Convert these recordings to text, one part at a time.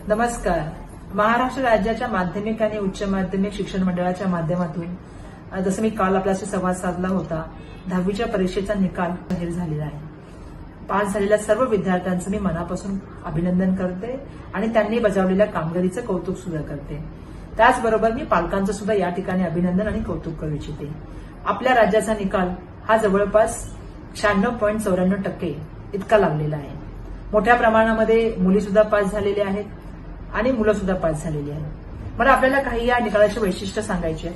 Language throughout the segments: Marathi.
नमस्कार. महाराष्ट्र राज्याच्या माध्यमिक आणि उच्च माध्यमिक शिक्षण मंडळाच्या माध्यमातून जसं मी काल आपल्याशी संवाद साधला होता, 10वीच्या परीक्षेचा निकाल जाहीर झालेला आहे. पास झालेल्या सर्व विद्यार्थ्यांचं मी मनापासून अभिनंदन करते आणि त्यांनी बजावलेल्या कामगिरीचं कौतुक सुद्धा करते. त्याचबरोबर मी पालकांचं सुद्धा या ठिकाणी अभिनंदन आणि कौतुक करू इच्छिते. आपल्या राज्याचा निकाल हा जवळपास 96.94% इतका लागलेला आहे. मोठ्या प्रमाणामध्ये मुली सुद्धा पास झालेल्या आहेत आणि मुलं सुद्धा पास झालेली आहेत. मला आपल्याला काही या निकालाचे वैशिष्ट्य सांगायचे आहे,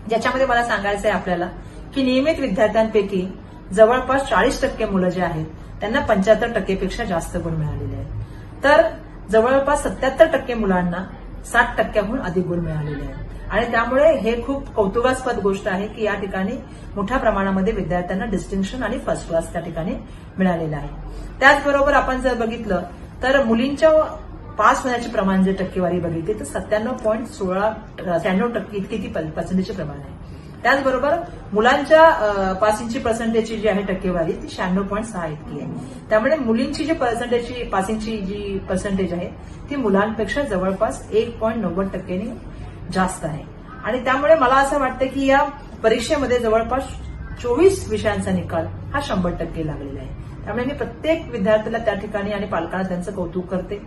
ज्याच्यामध्ये मला सांगायचं आहे आपल्याला की नियमित विद्यार्थ्यांपैकी जवळपास 40% मुलं जे आहेत त्यांना 75% जास्त गुण मिळालेले आहेत. तर जवळपास 77% मुलांना 60%हून अधिक गुण मिळालेले आहेत. आणि त्यामुळे हे खूप कौतुकास्पद गोष्ट आहे की या ठिकाणी मोठ्या प्रमाणामध्ये विद्यार्थ्यांना डिस्टिंक्शन आणि फर्स्ट क्लास त्या ठिकाणी मिळालेलं आहे. त्याचबरोबर आपण जर बघितलं तर मुलींच्या पास होण्याचे प्रमाण जे टक्केवारी बघितली तर 97.96% इतकी ती पर्सेंटेजचे प्रमाण आहे. त्याचबरोबर मुलांच्या पासिंगची पर्सेंटेजची जी आहे टक्केवारी ती 96.6 इतकी आहे. त्यामुळे मुलींची जी पासिंगची जी पर्सेंटेज आहे ती मुलांपेक्षा जवळपास 1.90% जास्त आहे. आणि त्यामुळे मला असं वाटतं की या परीक्षेमध्ये जवळपास 24 विषयांचा निकाल हा 100% लागलेला आहे. त्यामुळे मी प्रत्येक विद्यार्थ्याला त्या ठिकाणी आणि पालकांना त्यांचं कौतुक करते.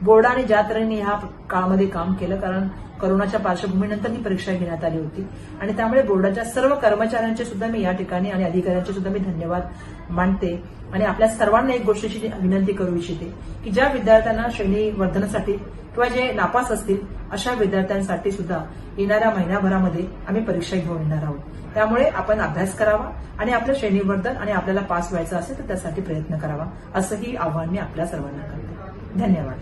बोर्डाने ज्या तऱ्हेने ह्या काळामध्ये काम केलं, कारण कोरोनाच्या पार्श्वभूमीनंतर ही परीक्षा घेण्यात आली होती आणि त्यामुळे बोर्डाच्या सर्व कर्मचाऱ्यांचे सुद्धा मी या ठिकाणी आणि अधिकाऱ्यांचे सुद्धा मी धन्यवाद मानते. आणि आपल्या सर्वांना एक गोष्टीची विनंती करू इच्छिते की ज्या विद्यार्थ्यांना श्रेणीवर्धनासाठी किंवा जे नापास असतील अशा विद्यार्थ्यांसाठी सुद्धा येणाऱ्या महिन्याभरामध्ये आम्ही परीक्षा घेऊन येणार आहोत. त्यामुळे आपण अभ्यास करावा आणि आपलं श्रेणीवर्धन आणि आपल्याला पास व्हायचं असेल तर त्यासाठी प्रयत्न करावा, असंही आव्हान मी आपल्या सर्वांना करते. धन्यवाद.